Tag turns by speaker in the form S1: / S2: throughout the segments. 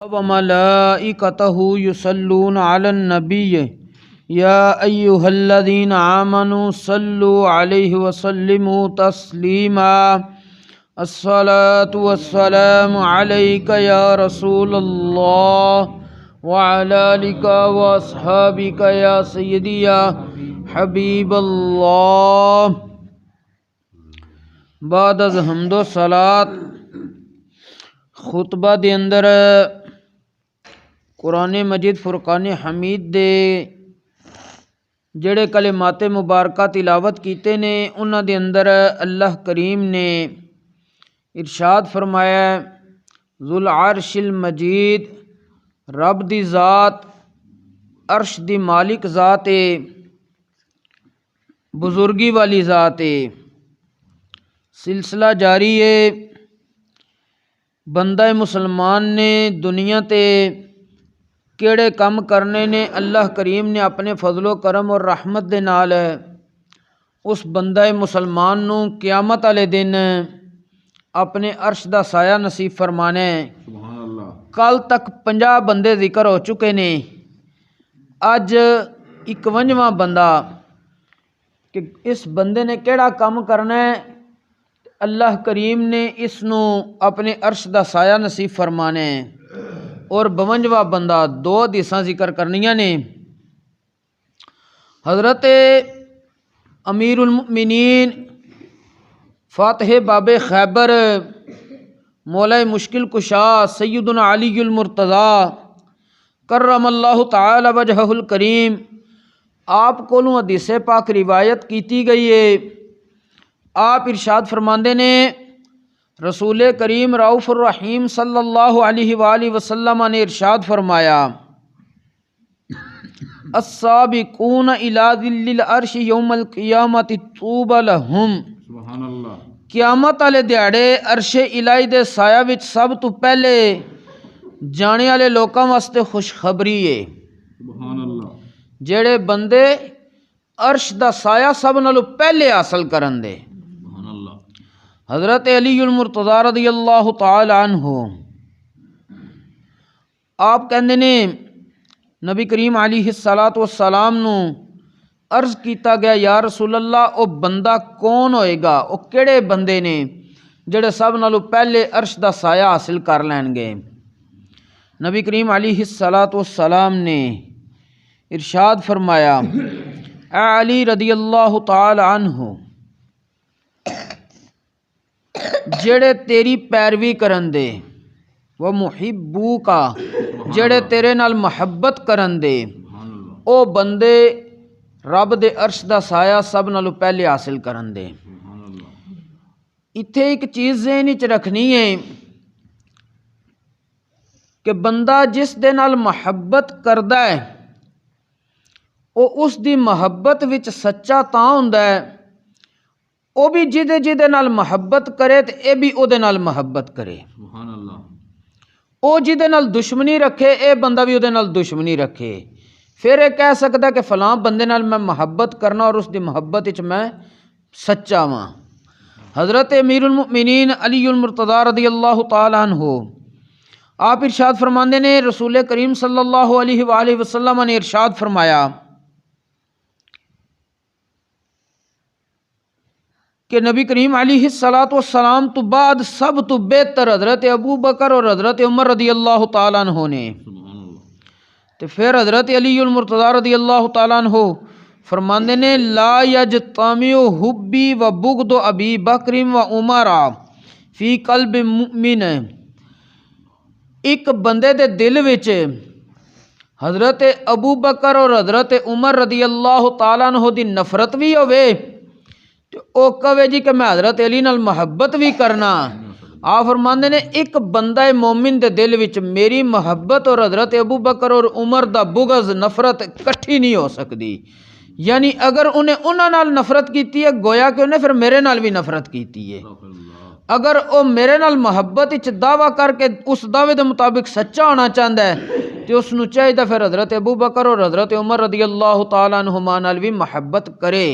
S1: وملائكته يصلون على النبي يا أيها الذين آمنوا صلوا عليه وسلموا تسليما الصلاة والسلام عليك يا رسول الله وعلى آلك وأصحابك يا سيدي يا حبیب اللہ۔ بعد از حمد و صلات خطبہ دے اندر قرآن مجید فرقان حمید دے جڑے کلمات مبارکہ تلاوت کیتے نے انہاں دے اندر اللہ کریم نے ارشاد فرمایا ذو العرش المجید، رب دی ذات عرش دی مالک ذات ہے، بزرگی والی ذات ہے۔ سلسلہ جاری ہے، بندہ مسلمان نے دنیا تے کیڑے کم کرنے نے اللہ کریم نے اپنے فضل و کرم اور رحمت دے نال اس بندہ مسلمان نو قیامت والے دن اپنے عرش دا سایہ نصیب فرمانا ہے۔
S2: سبحان اللہ۔
S1: کل تک 50 بندے ذکر ہو چکے نے، اج 51واں بندہ کہ اس بندے نے کیڑا کم کرنا ہے، اللہ کریم نے اس نو اپنے عرش دا سایہ نصیب فرمانا ہے۔ اور 52واں بندہ 2 حدیثاں ذکر کرنیاں نے۔ حضرت امیر المؤمنین فاتح باب خیبر مولا مشکل کشا سیدنا علی المرتضی کرم اللہ تعالی وجہہ الکریم آپ کولوں حدیث پاک روایت کیتی گئی ہے۔ آپ ارشاد فرماندے نے رسول کریم رؤوف الرحیم صلی اللہ علیہ وآلہ وسلم نے ارشاد فرمایا السابقون الی ظل العرش یوم القیامت طوبی لہم۔
S2: سبحان اللہ۔
S1: قیامت والے دیہڑے عرش الہی دے سایہ وچ سب تو پہلے جانے والے لوکاں واسطے خوشخبری ہے۔
S2: سبحان اللہ۔
S1: جڑے بندے عرش دا سایہ سب نالوں پہلے حاصل کرن دے۔
S2: سبحان اللہ۔
S1: حضرت علی المرتضی رضی اللہ تعالی عنہ آپ کہندے نے نبی کریم علیہ الصلاۃ والسلام نو عرض کیتا گیا یا رسول اللہ او بندہ کون ہوئے گا، او کیڑے بندے نے جڑے سب نالوں پہلے عرش دا سایہ حاصل کر لین گے۔ نبی کریم علیہ الصلاۃ والسلام نے ارشاد فرمایا اے علی رضی اللہ تعالی عنہ، جڑے تیری پیروی کرن دے، وہ محبو کا جڑے تیرے نال محبت کرن دے،
S2: سبحان اللہ۔
S1: او بندے رب دے عرش دا سایہ سب نالوں پہلے حاصل کرن دے۔
S2: سبحان اللہ۔
S1: ایتھے ایک چیز ذہن وچ رکھنی ہے کہ بندہ جس دے نال محبت کردا ہے او اس دی محبت وچ سچا تاں ہوندا ہے، او بھی جدے نال محبت کرے تے اے بھی او دے نال محبت کرے۔
S2: سبحان اللہ۔
S1: او جدے نال دشمنی رکھے اے بندہ بھی او دے نال دشمنی رکھے، پھر اے کہہ سکدا کہ فلاں بندے نال میں محبت کرنا اور اس دی محبت وچ میں سچا ہاں۔ حضرت امیر المؤمنین علی المرتضی رضی اللہ تعالی عنہ آپ ارشاد فرماندے نے رسول کریم صلی اللہ علیہ وآلہ وسلم نے ارشاد فرمایا کہ نبی کریم علیہ الصلاۃ والسلام تو بعد سب تو بہتر حضرت ابو بکر اور حضرت عمر رضی اللہ تعالیٰ عنہ نے،
S2: سبحان اللہ۔
S1: تو پھر حضرت علی المرتضی رضی اللہ تعالیٰ عنہ فرماندے نے لا یجتمع حبی و بغض ابی بکر و عمر فی قلب مؤمن۔ ایک بندے دے دل وچ حضرت ابو بکر اور حضرت عمر رضی اللہ تعالیٰ عنہ دی نفرت بھی ہوئے تو او کہے جی کہ میں حضرت علی نال محبت بھی کرنا۔ آپ فرماندے نے ایک بندہ مومن دے دل وچ میری محبت اور حضرت ابو بکر اور عمر دا بغض نفرت کٹھی نہیں ہو سکتی، یعنی اگر انہیں انہاں نال نفرت کیتی ہے گویا کہ انہیں پھر میرے نال بھی نفرت کیتی ہے۔ اگر او میرے نال محبت وچ دعویٰ کر کے اس دعوے دے مطابق سچا ہونا چاہندا ہے تو اس نو چاہیے پھر حضرت ابو بکر اور حضرت عمر رضی اللہ تعالیٰ عنہما نال بھی محبت کرے،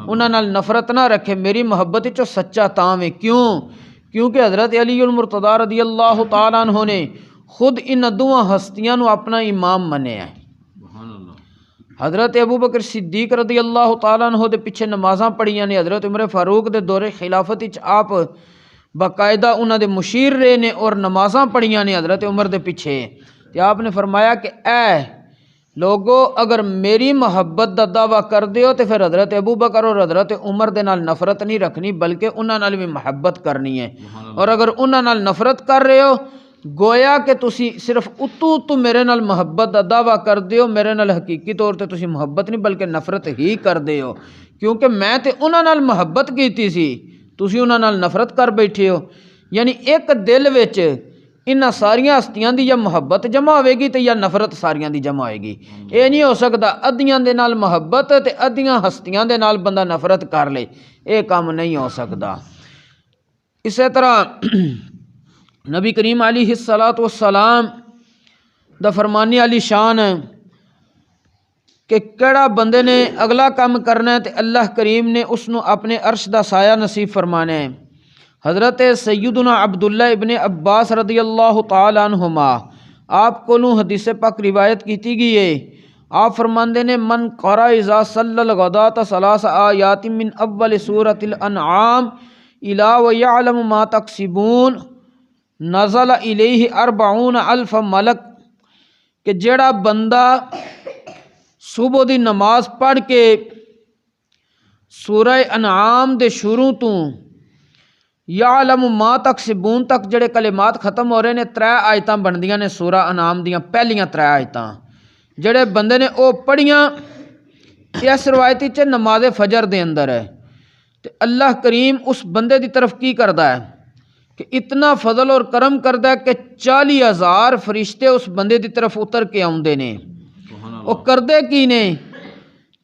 S1: انہاں نال نفرت نہ رکھے۔ میری محبت وچ سچا تاں ہے کیونکہ حضرت علی المرتضی رضی اللہ تعالیٰ عنہ نے خود ان دوواں ہستیاں نو اپنا امام منیا ہے۔
S2: سبحان اللہ
S1: حضرت ابو بکر صدیق رضی اللہ تعالیٰ عنہ دے پیچھے نمازاں پڑھیاں نے، حضرت عمر فاروق دے دور خلافت وچ آپ باقاعدہ انہاں دے مشیر رہے نے اور نمازاں پڑھیاں نے حضرت عمر دے پیچھے، تے آپ نے فرمایا کہ اے لوگو اگر میری محبت دا دعویٰ کر دیو تے پھر حضرت ابو بکر اور حضرت عمر دے نال نفرت نہیں رکھنی بلکہ انہاں نال بھی محبت کرنی ہے، اور اگر انہاں نال نفرت کر رہے ہو گویا کہ تسی صرف اتو میرے نال محبت دا دعویٰ کر دیو، میرے نال حقیقی طور تے تسی محبت نہیں بلکہ نفرت ہی کر دیو، کیونکہ میں تے انہاں نال محبت کیتی سی تسی انہاں نال نفرت کر بیٹھے ہو۔ یعنی ایک دل وچ انہاں ساریاں ہستیاں دی یا محبت جمع ہوئے گی تے یا نفرت ساریاں دی جمع ہوئے گی، اے نہیں ہو سکتا ادیاں دے نال محبت تے ادیاں ہستیاں دے نال بندہ نفرت کر لے، اے کام نہیں ہو سکتا۔ اسی طرح نبی کریم علیہ السلام دا فرمانے علی شان ہے کہ کیڑا بندے نے اگلا کام کرنا ہے تے اللہ کریم نے اس نو اپنے عرش دا سایہ نصیب فرمانا ہے۔ حضرت سیدنا عبداللہ ابن عباس رضی اللہ تعالی عنہما آپ کو حدیث پاک روایت کیتی گئی ہے، آپ فرماندے نے من قرأ اذا صلی الغداۃ ثلاث آیات من اول سورۃ الانعام الی ویعلم ما تکسبون نزل الیہ 40,000 ملک، کہ جیڑا بندہ صبح دی نماز پڑھ کے سورہ انعام دے شروع تو یعلم ما تکسبون تک جڑے کلمات ختم ہو رہے نے 3 آیتاں بندیاں نے سورہ انعام دیاں پہلیاں 3 آیتاں جڑے بندے نے او پڑھیاں، اس روایتی چ نماز فجر دے اندر ہے، تے اللہ کریم اس بندے دی طرف کی کردا ہے کہ اتنا فضل اور کرم کردا ہے کہ 40,000 فرشتے اس بندے دی طرف اتر کے آوندے نے، او کردے کی نے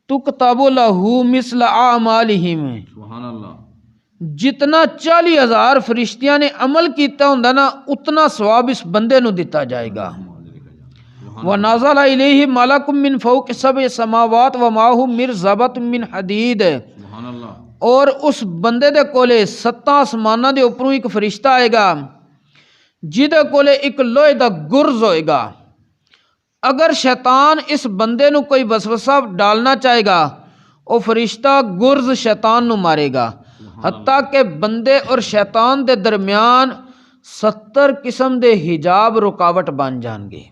S1: تکتب لہ مثل اعمالہم،
S2: سبحان اللہ
S1: جتنا 40,000 فرشتیاں نے عمل کیتا ہوندا نا اتنا ثواب اس بندے نو دتا جائے گا۔ وَنَزَلَ إِلَيْهِ مَلَكٌ مِّن فَوْقِ سَبْعِ سَمَاوَاتٍ وَمَعَهُ مِرْزَبَةٌ مِّن حَدِيدٍ،
S2: سبحان اللہ
S1: اور اس بندے دے کولے 7 آسماناں دے اوپروں ایک فرشتہ آئے گا جدے کولے ایک لوہے دا گرز ہوئے گا۔ اگر شیطان اس بندے نو کوئی وسوسہ ڈالنا چاہے گا او فرشتہ گرز شیطان نو مارے گا، حتیٰ کہ بندے اور شیطان دے درمیان 70 قسم دے حجاب رکاوٹ بن جان گے،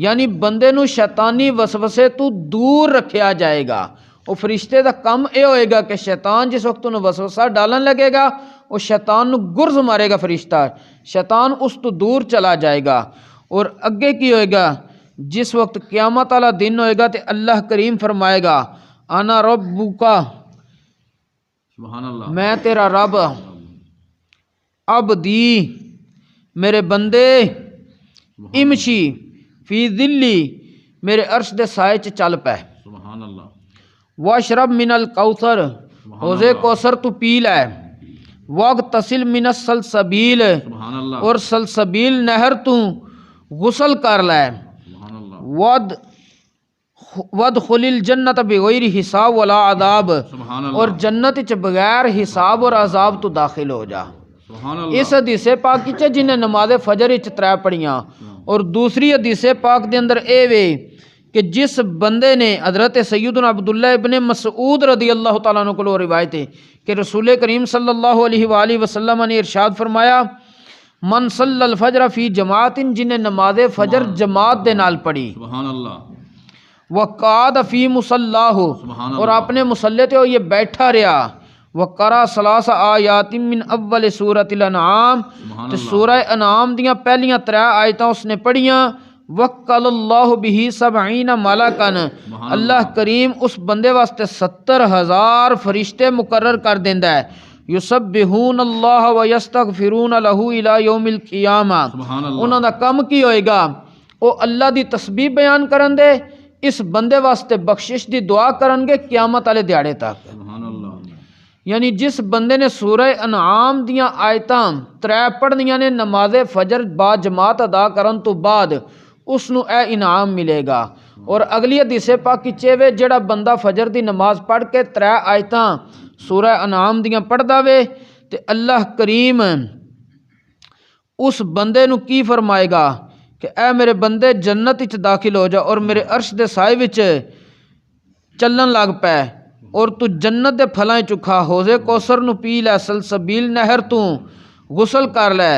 S1: یعنی بندے نو شیطانی وسوسے تو دور رکھیا جائے گا۔ وہ فرشتے دا کم اے ہوئے گا کہ شیطان جس وقت انہوں وسوسہ ڈالن لگے گا وہ شیطان نو گرز مارے گا فرشتہ، شیطان اس تو دور چلا جائے گا۔ اور اگے کی ہوئے گا جس وقت قیامت والا دن ہوئے گا تے اللہ کریم فرمائے گا انا ربکا،
S2: سبحان اللہ
S1: میں تیرا رب، عبدی میرے بندے، امشی فی ذلی میرے عرش دے سائے چ چل پے،
S2: سبحان اللہ
S1: واشرب من الکوثر حوضے کوثر تو پی لے، واغتسل من السلسبیل
S2: سبحان اللہ
S1: اور سلسبیل نہر تو غسل کر لے،
S2: سبحان اللہ
S1: وادخل الجنت بغیر حساب ولا عذاب،
S2: سبحان اللہ
S1: اور جنت چ بغیر حساب اور عذاب تو داخل ہو جا۔
S2: سبحان اللہ
S1: اس حدیث پاک چ جن نماز فجر چ 3 پڑھیاں، اور دوسری حدیث پاک دے اندر اے وے کہ جس بندے نے حضرت سیدنا عبداللہ ابن مسعود رضی اللہ تعالیٰ عنہ کو روایت ہے کہ رسول کریم صلی اللہ علیہ وآلہ وسلم نے ارشاد فرمایا من صلی الفجر فی جماعت، جن نماز فجر جماعت دے نال پڑھی،
S2: سبحان اللہ
S1: وقعد فی مصلاہ،
S2: سبحان
S1: اور
S2: اللہ
S1: اپنے مصلے تے یہ بیٹھا رہا، وقرا 3 آیات من اول سورۃ الانعام،
S2: سبحان
S1: تے
S2: اللہ
S1: سورہ انعام دیاں پہلیاں 3 آیتاں اس نے پڑھیاں، وکل اللہ بہ 70 ملکا، اللہ کریم اس بندے واسطے 70,000 فرشتے مقرر کر دیندا ہے، یسبحون اللہ ویستغفرون لہ الی یوم القیامہ،
S2: سبحان اللہ
S1: انہاں دا کم کی ہوئے گا وہ اللہ دی تسبیح بیان کرن دے، اس بندے واسطے بخشش دی دعا کرن گے قیامت والے دیہڑے تک۔
S2: سبحان اللہ
S1: یعنی جس بندے نے سورہ انعام دیاں آیتاں 3 پڑھنیاں نے نماز فجر با جماعت ادا کرن تو بعد اس نو اے انعام ملے گا۔ اور اگلی حدیث پاک کی چیوے جڑا بندہ فجر دی نماز پڑھ کے 3 آیتاں سورہ انعام دیاں پڑھدا وے تے اللہ کریم اس بندے نو کی فرمائے گا کہ اے میرے بندے جنت وچ داخل ہو جا اور میرے عرش دے سائے وچ چلن لگ پے اور تو جنت دے پھلاں چوں کھا، حوض کوثر نو پی لے، سلسبیل نہر تو غسل کر لے،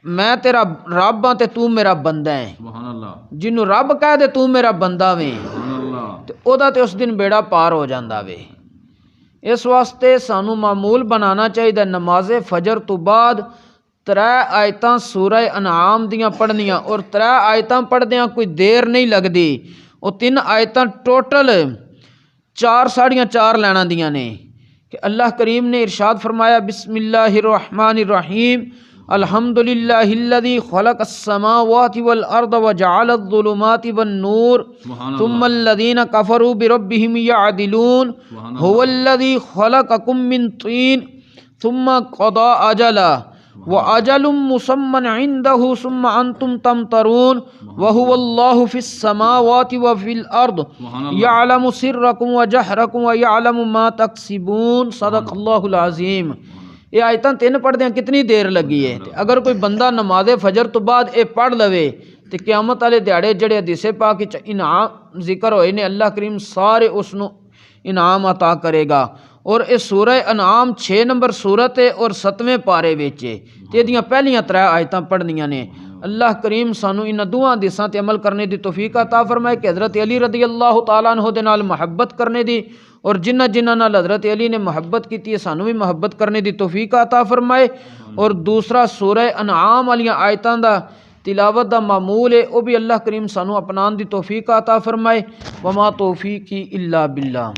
S1: میں تیرا رب ہاں تے تو میرا بندہ ہے۔
S2: سبحان اللہ
S1: جنوں رب کہہ دے تو میرا بندہ ویں
S2: سبحان اللہ
S1: تے او دا تے اس دن بیڑا پار ہو جاندا وے۔ اس واسطے سانو معمول بنانا چاہیے نماز فجر تو بعد 3 آیتاں سورہ انعام دیاں پڑھنیاں، اور 3 آیتاں پڑھدیاں کوئی دیر نہیں لگدی، وہ 3 آیتاں ٹوٹل 4 ساڑھیاں 4 لینا دیاں نے کہ اللہ کریم نے ارشاد فرمایا بسم اللہ الرحمن الرحیم الحمدللہ الذی خلق السماوات والارض وجعل الظلمات والنور
S2: سبحان
S1: ثم
S2: اللہ
S1: الذین کفروا بربهم یعدلون
S2: سبحان
S1: هو
S2: اللہ
S1: الذی خلقکم من طین ثم قضى اجلا واجل مسمى عنده ثم انتم تمترون وهو الله في السماوات وفي الارض
S2: سبحان اللہ
S1: يعلم سركم وجهركم ويعلم ما تكسبون صدق اللہ العظیم۔ یہ آیتاں 3 پڑھ دیاں کتنی دیر لگی ہے، اگر کوئی بندہ نماز فجر تو بعد اے پڑھ لوے تے قیامت والے دیہڑے جڑے حدیث پاک وچ انعام ذکر ہوئے نے اللہ کریم سارے اس نو انعام عطا کرے گا۔ اور یہ سورہ انعام 6 نمبر سورت ہے اور 7ویں پارے وچ ہے تے ایدیاں پہلیاں 3 آیتاں پڑھنیاں نے۔ اللہ کریم سانو انہاں دوواں حدیثاں تے عمل کرنے دی توفیق عطا فرمائے کہ حضرت علی رضی اللہ تعالیٰ عنہ دے نال محبت کرنے دی، اور جنہاں نال حضرت علی نے محبت کیتی ہے سانو بھی محبت کرنے دی توفیق عطا فرمائے۔ اور دوسرا سورہ انعام والیاں آیتاں دا تلاوت دا معمول ہے، وہ بھی اللہ کریم سانو اپنان دی توفیق عطا فرمائے۔ وما توفیقی الا باللہ۔